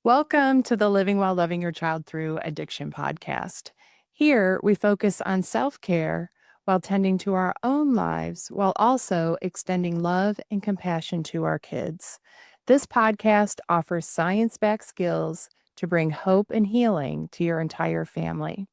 Welcome to the Living While Loving Your Child Through Addiction podcast. Here, we focus on self care while tending to our own lives, while also extending love and compassion to our kids. This podcast offers science backed skills to bring hope and healing to your entire family.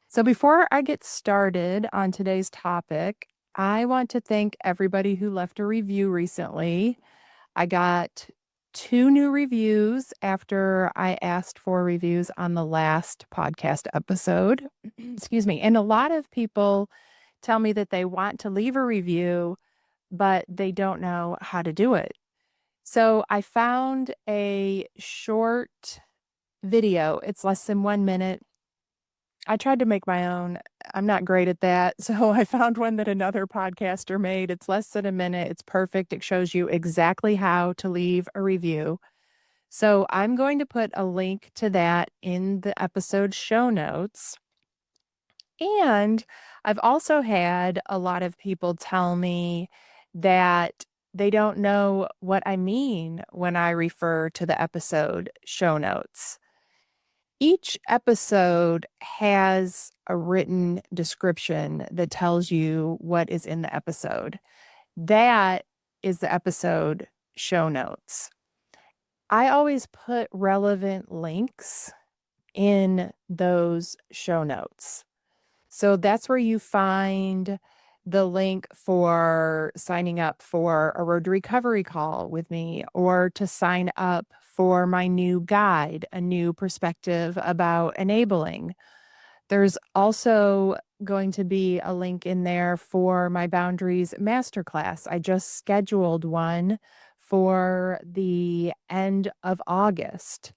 So, before I get started on today's topic, I want to thank everybody who left a review recently. I got 2 new reviews after I asked for reviews on the last podcast episode. Excuse me. And a lot of people tell me that they want to leave a review, but they don't know how to do it. So I found a short video. It's less than 1 minute. I tried to make my own. I'm not great at that. So I found one that another podcaster made. It's less than a minute. It's perfect. It shows you exactly how to leave a review. So I'm going to put a link to that in the episode show notes. And I've also had a lot of people tell me that they don't know what I mean when I refer to the episode show notes. Each episode has a written description that tells you what is in the episode. That is the episode show notes. I always put relevant links in those show notes. So that's where you find the link for signing up for a road to recovery call with me, or to sign up for my new guide, a new perspective about enabling. There's also going to be a link in there for my Boundaries Masterclass. I just scheduled one for the end of August.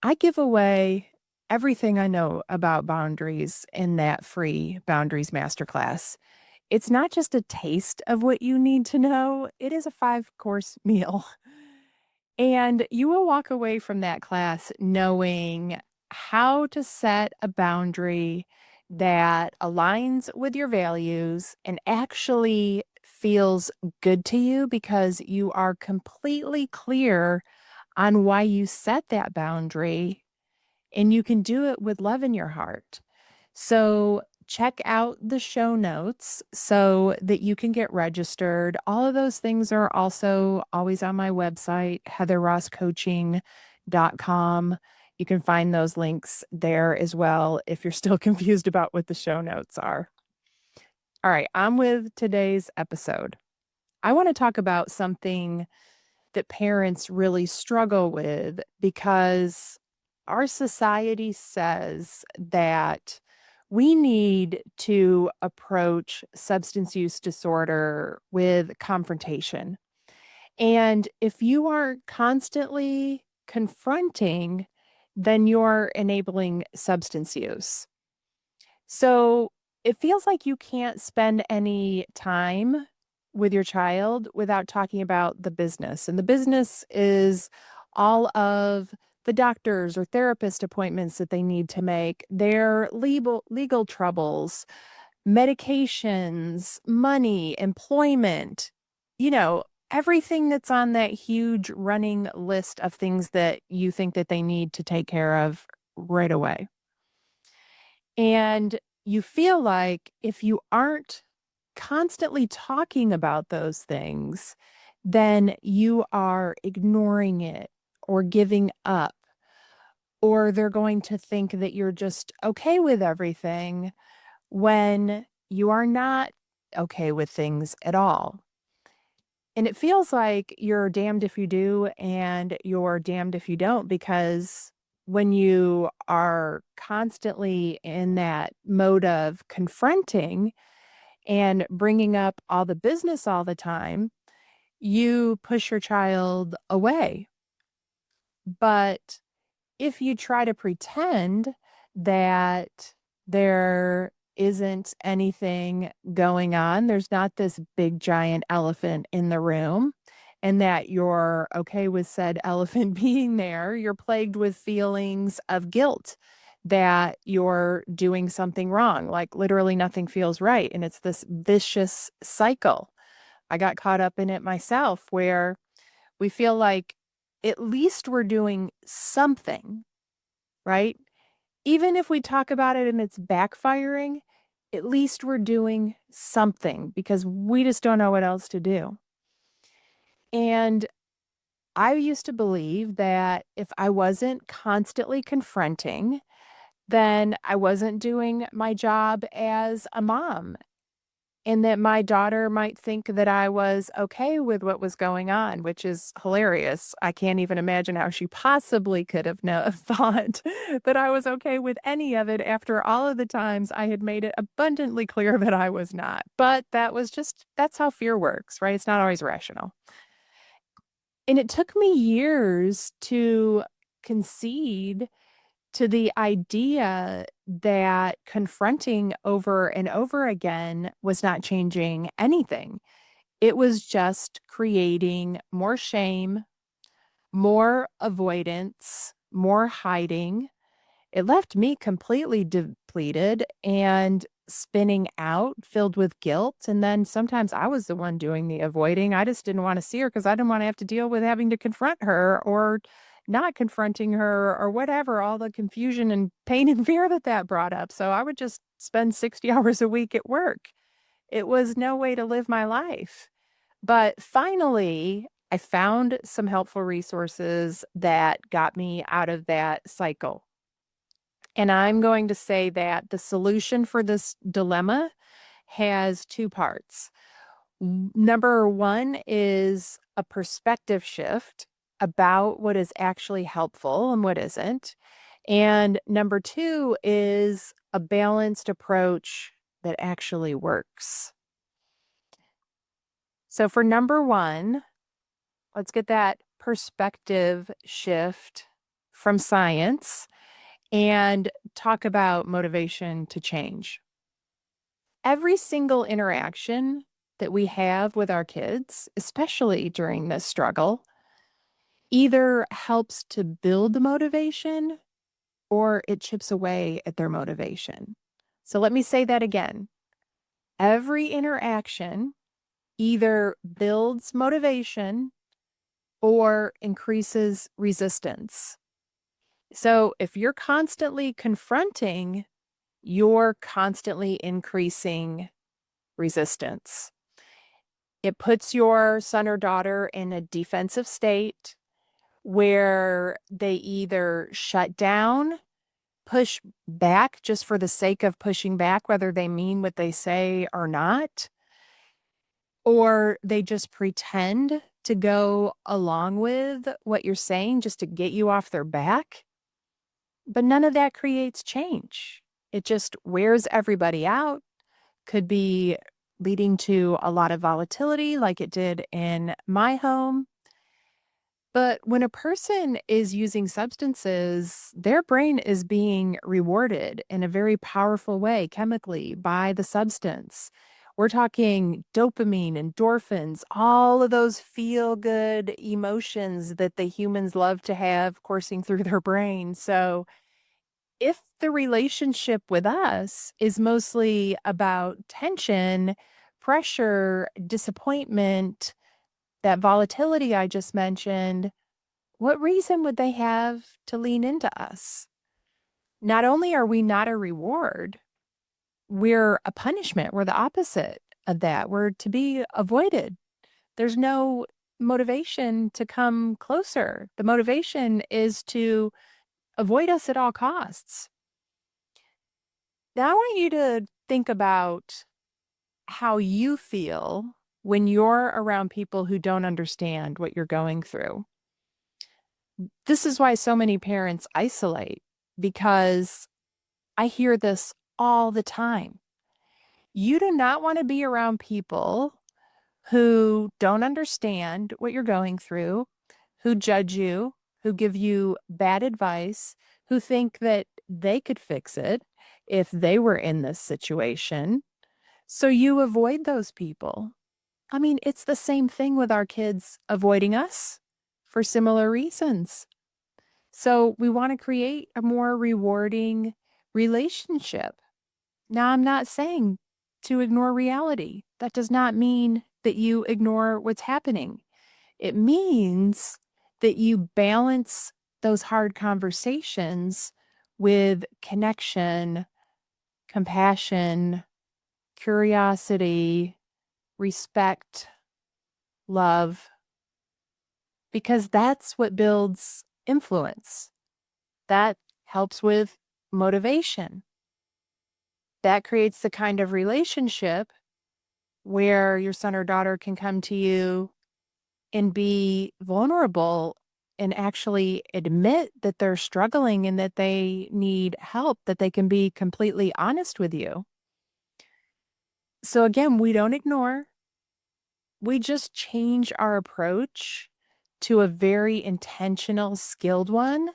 I give away everything I know about boundaries in that free Boundaries Masterclass. It's not just a taste of what you need to know, it is a 5-course meal. And you will walk away from that class knowing how to set a boundary that aligns with your values and actually feels good to you because you are completely clear on why you set that boundary, and you can do it with love in your heart. So check out the show notes so that you can get registered. All of those things are also always on my website, heatherrosscoaching.com. You can find those links there as well if you're still confused about what the show notes are. All right, on with today's episode. I want to talk about something that parents really struggle with because our society says that we need to approach substance use disorder with confrontation. And if you are constantly confronting, then you're enabling substance use. So it feels like you can't spend any time with your child without talking about the business. And the business is all of the doctors or therapist appointments that they need to make, their legal troubles, medications, money, employment, you know, everything that's on that huge running list of things that you think that they need to take care of right away. And you feel like if you aren't constantly talking about those things, then you are ignoring it or giving up, or they're going to think that you're just okay with everything when you are not okay with things at all. And it feels like you're damned if you do and you're damned if you don't, because when you are constantly in that mode of confronting and bringing up all the business all the time, you push your child away. But if you try to pretend that there isn't anything going on, there's not this big giant elephant in the room, and that you're okay with said elephant being there, you're plagued with feelings of guilt that you're doing something wrong. Like literally nothing feels right. And it's this vicious cycle. I got caught up in it myself where we feel like at least we're doing something, right? Even if we talk about it and it's backfiring, at least we're doing something because we just don't know what else to do. And I used to believe that if I wasn't constantly confronting, then I wasn't doing my job as a mom, and that my daughter might think that I was okay with what was going on, which is hilarious. I can't even imagine how she possibly could have thought that I was okay with any of it after all of the times I had made it abundantly clear that I was not. But that's how fear works, right? It's not always rational. And it took me years to concede to the idea that confronting over and over again was not changing anything. It was just creating more shame, more avoidance, more hiding. It left me completely depleted and spinning out, filled with guilt. And then sometimes I was the one doing the avoiding. I just didn't want to see her because I didn't want to have to deal with having to confront her or not confronting her or whatever, all the confusion and pain and fear that brought up. So I would just spend 60 hours a week at work. It was no way to live my life. But finally, I found some helpful resources that got me out of that cycle. And I'm going to say that the solution for this dilemma has two parts. Number one is a perspective shift about what is actually helpful and what isn't. And number two is a balanced approach that actually works. So for number one, let's get that perspective shift from science and talk about motivation to change. Every single interaction that we have with our kids, especially during this struggle, either helps to build the motivation or it chips away at their motivation. So let me say that again. Every interaction either builds motivation or increases resistance. So if you're constantly confronting, you're constantly increasing resistance. It puts your son or daughter in a defensive state where they either shut down, push back just for the sake of pushing back, whether they mean what they say or not, or they just pretend to go along with what you're saying just to get you off their back. But none of that creates change. It just wears everybody out, could be leading to a lot of volatility like it did in my home. But when a person is using substances, their brain is being rewarded in a very powerful way chemically by the substance. We're talking dopamine, endorphins, all of those feel good emotions that the humans love to have coursing through their brain. So if the relationship with us is mostly about tension, pressure, disappointment, that volatility I just mentioned, what reason would they have to lean into us? Not only are we not a reward, we're a punishment. We're the opposite of that. We're to be avoided. There's no motivation to come closer. The motivation is to avoid us at all costs. Now, I want you to think about how you feel when you're around people who don't understand what you're going through. This is why so many parents isolate, because I hear this all the time. You do not want to be around people who don't understand what you're going through, who judge you, who give you bad advice, who think that they could fix it if they were in this situation. So you avoid those people. I mean, it's the same thing with our kids avoiding us for similar reasons. So we want to create a more rewarding relationship. Now, I'm not saying to ignore reality. That does not mean that you ignore what's happening. It means that you balance those hard conversations with connection, compassion, curiosity, respect, love, because that's what builds influence. That helps with motivation. That creates the kind of relationship where your son or daughter can come to you and be vulnerable and actually admit that they're struggling and that they need help, that they can be completely honest with you. So again, we don't ignore, we just change our approach to a very intentional, skilled one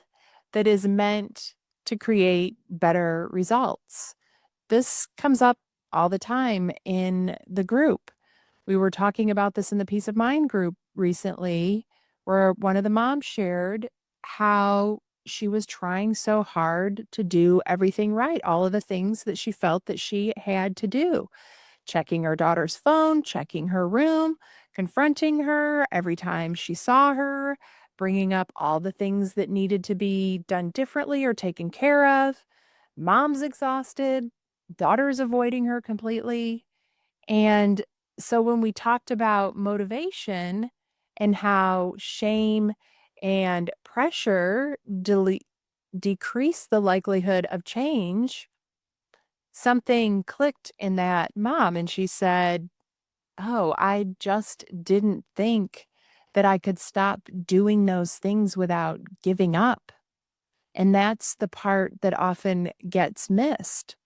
that is meant to create better results. This comes up all the time in the group. We were talking about this in the Peace of Mind group recently, where one of the moms shared how she was trying so hard to do everything right, all of the things that she felt that she had to do, checking her daughter's phone, checking her room, confronting her every time she saw her, bringing up all the things that needed to be done differently or taken care of. Mom's exhausted, daughter's avoiding her completely. And so when we talked about motivation and how shame and pressure decrease the likelihood of change, something clicked in that mom. And she said, "Oh, I just didn't think that I could stop doing those things without giving up." And that's the part that often gets missed.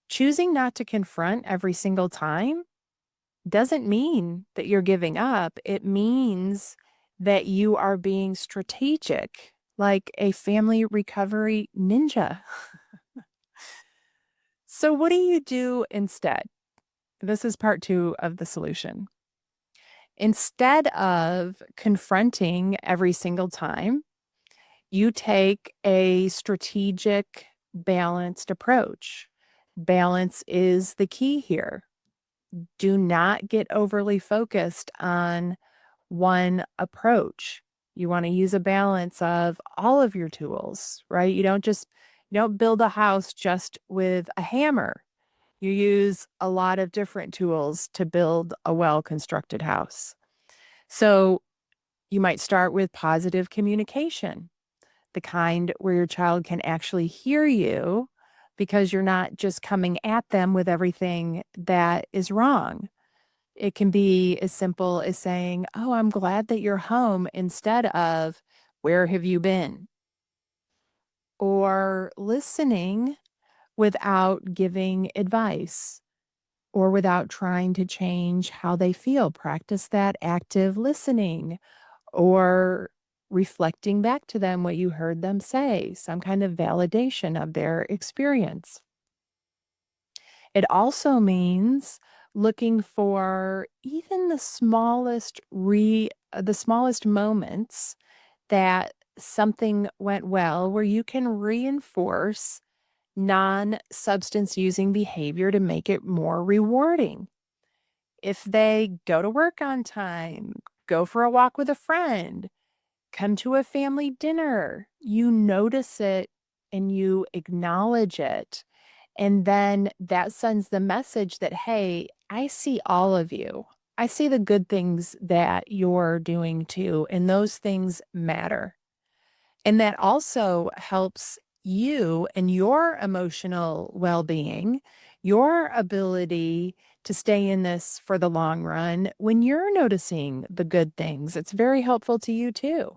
Choosing not to confront every single time doesn't mean that you're giving up. It means that you are being strategic, like a family recovery ninja. So, what do you do instead? This is part two of the solution. Instead of confronting every single time, you take a strategic, balanced approach. Balance is the key here. Do not get overly focused on one approach. You want to use a balance of all of your tools, right? You don't build a house just with a hammer. You use a lot of different tools to build a well-constructed house. So you might start with positive communication, the kind where your child can actually hear you because you're not just coming at them with everything that is wrong. It can be as simple as saying, "Oh, I'm glad that you're home," instead of, "Where have you been?" Or listening without giving advice or without trying to change how they feel. Practice that active listening or reflecting back to them what you heard them say, some kind of validation of their experience. It also means looking for even the smallest moments that something went well where you can reinforce non-substance using behavior to make it more rewarding. If they go to work on time, go for a walk with a friend, come to a family dinner, you notice it and you acknowledge it. And then that sends the message that, hey, I see all of you. I see the good things that you're doing too. And those things matter. And that also helps you and your emotional well being, your ability to stay in this for the long run. When you're noticing the good things, it's very helpful to you too.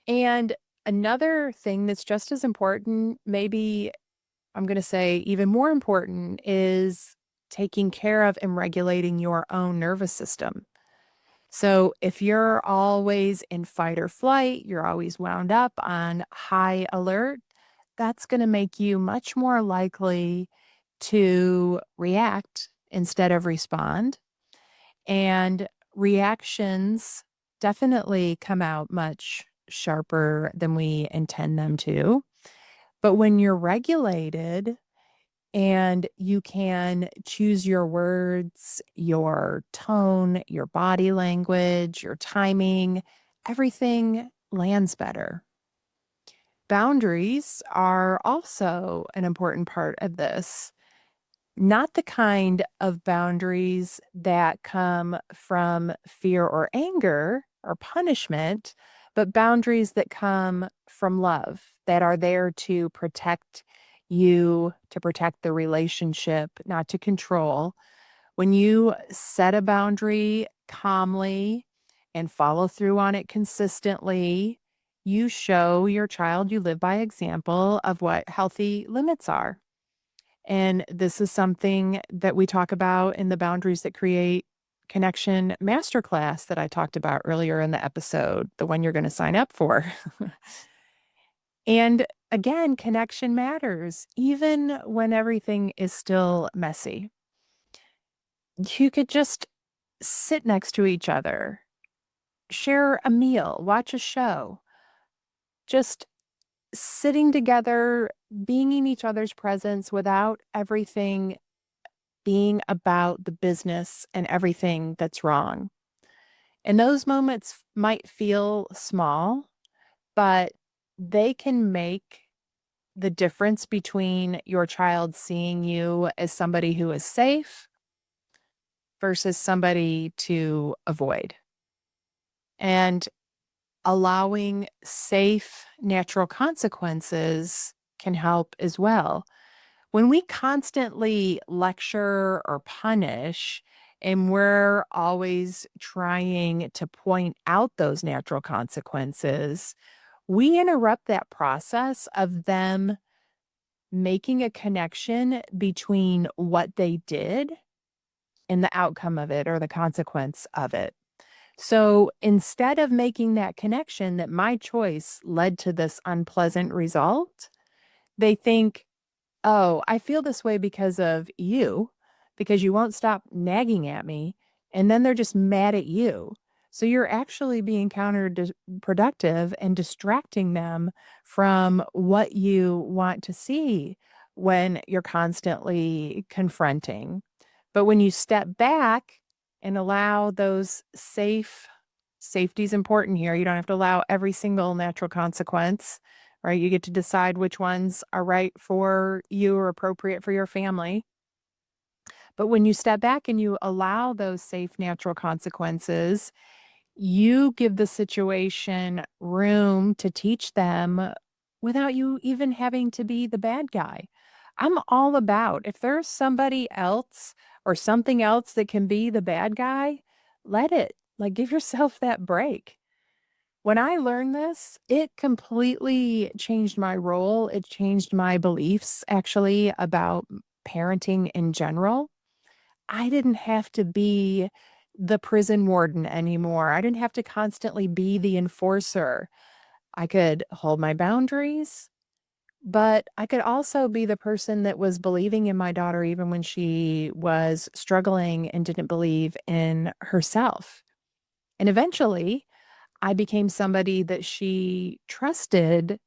And another thing that's just as important, maybe I'm going to say even more important, is taking care of and regulating your own nervous system. So if you're always in fight or flight, you're always wound up on high alert, that's going to make you much more likely to react instead of respond. And reactions definitely come out much sharper than we intend them to. But when you're regulated and you can choose your words, your tone, your body language, your timing, everything lands better. Boundaries are also an important part of this. Not the kind of boundaries that come from fear or anger or punishment, but boundaries that come from love, that are there to protect you, to protect the relationship, not to control. When you set a boundary calmly and follow through on it consistently, you show your child you live by example of what healthy limits are. And this is something that we talk about in the Boundaries That Create Connection Masterclass that I talked about earlier in the episode, the one you're going to sign up for. And again, connection matters, even when everything is still messy. You could just sit next to each other, share a meal, watch a show, just sitting together, being in each other's presence without everything being about the business and everything that's wrong. And those moments might feel small, but they can make the difference between your child seeing you as somebody who is safe versus somebody to avoid. And allowing safe, natural consequences can help as well. When we constantly lecture or punish, and we're always trying to point out those natural consequences, we interrupt that process of them making a connection between what they did and the outcome of it or the consequence of it. So instead of making that connection that my choice led to this unpleasant result, they think, oh, I feel this way because you won't stop nagging at me. And then they're just mad at you. So you're actually being counterproductive and distracting them from what you want to see when you're constantly confronting. But when you step back and allow those safety is important here. You don't have to allow every single natural consequence, right? You get to decide which ones are right for you or appropriate for your family. But when you step back and you allow those safe natural consequences, you give the situation room to teach them without you even having to be the bad guy. I'm all about if there's somebody else or something else that can be the bad guy, let it. Like, give yourself that break. When I learned this, it completely changed my role. It changed my beliefs actually about parenting in general. I didn't have to be the prison warden anymore. I didn't have to constantly be the enforcer. I could hold my boundaries, but I could also be the person that was believing in my daughter even when she was struggling and didn't believe in herself. And eventually, I became somebody that she trusted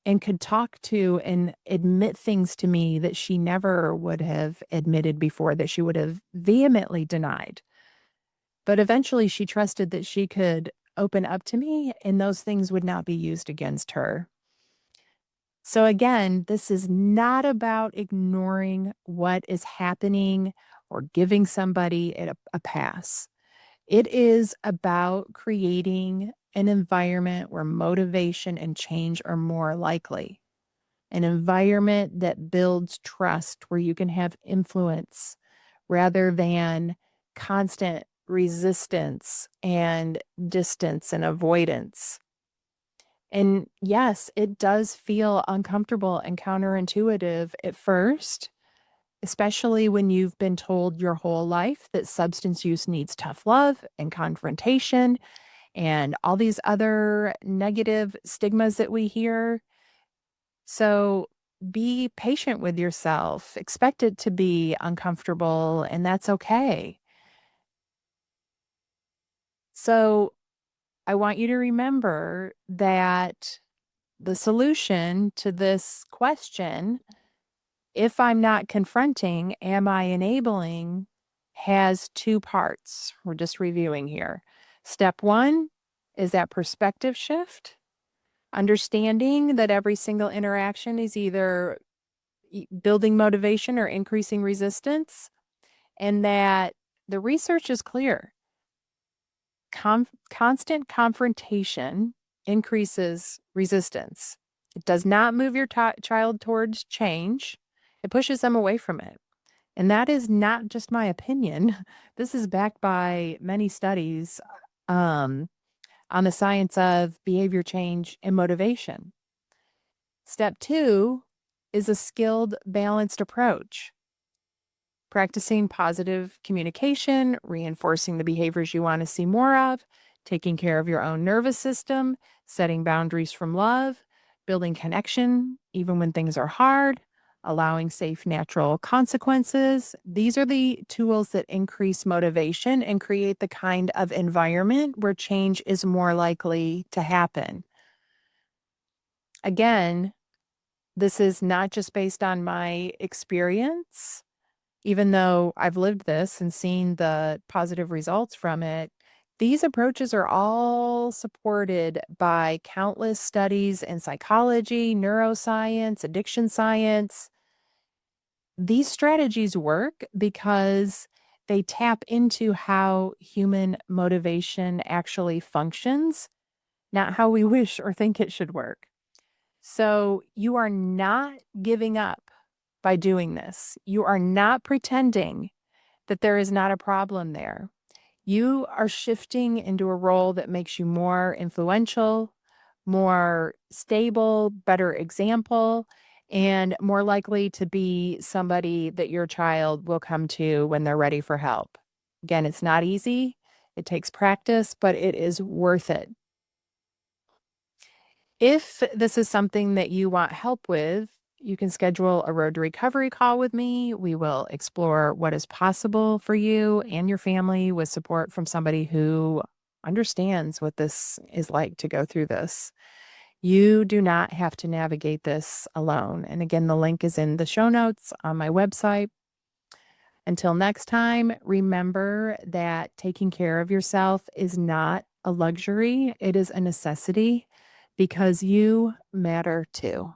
and could talk to and admit things to me that she never would have admitted before, that she would have vehemently denied. But eventually she trusted that she could open up to me and those things would not be used against her. So again, this is not about ignoring what is happening or giving somebody a pass. It is about creating an environment where motivation and change are more likely, an environment that builds trust, where you can have influence rather than constant resistance and distance and avoidance. And yes, it does feel uncomfortable and counterintuitive at first, especially when you've been told your whole life that substance use needs tough love and confrontation and all these other negative stigmas that we hear. So be patient with yourself. Expect it to be uncomfortable, and that's okay. So I want you to remember that the solution to this question, if I'm not confronting, am I enabling, has two parts. We're just reviewing here. Step one, is that perspective shift, understanding that every single interaction is either building motivation or increasing resistance, and that the research is clear. Constant confrontation increases resistance. It does not move your child towards change. It pushes them away from it. And that is not just my opinion. This is backed by many studies um, on the science of behavior change and motivation. Step 2 is a skilled, balanced approach. Practicing positive communication, reinforcing the behaviors you want to see more of, taking care of your own nervous system, setting boundaries from love, building connection even when things are hard, allowing safe, natural consequences. These are the tools that increase motivation and create the kind of environment where change is more likely to happen. Again, this is not just based on my experience. Even though I've lived this and seen the positive results from it, these approaches are all supported by countless studies in psychology, neuroscience, addiction science. These strategies work because they tap into how human motivation actually functions, not how we wish or think it should work. So you are not giving up by doing this. You are not pretending that there is not a problem there. You are shifting into a role that makes you more influential, more stable, better example, and more likely to be somebody that your child will come to when they're ready for help. Again, it's not easy. It takes practice, but it is worth it. If this is something that you want help with, you can schedule a road to recovery call with me. We will explore what is possible for you and your family with support from somebody who understands what this is like to go through this. You do not have to navigate this alone. And again, the link is in the show notes on my website. Until next time, remember that taking care of yourself is not a luxury, it is a necessity because you matter too.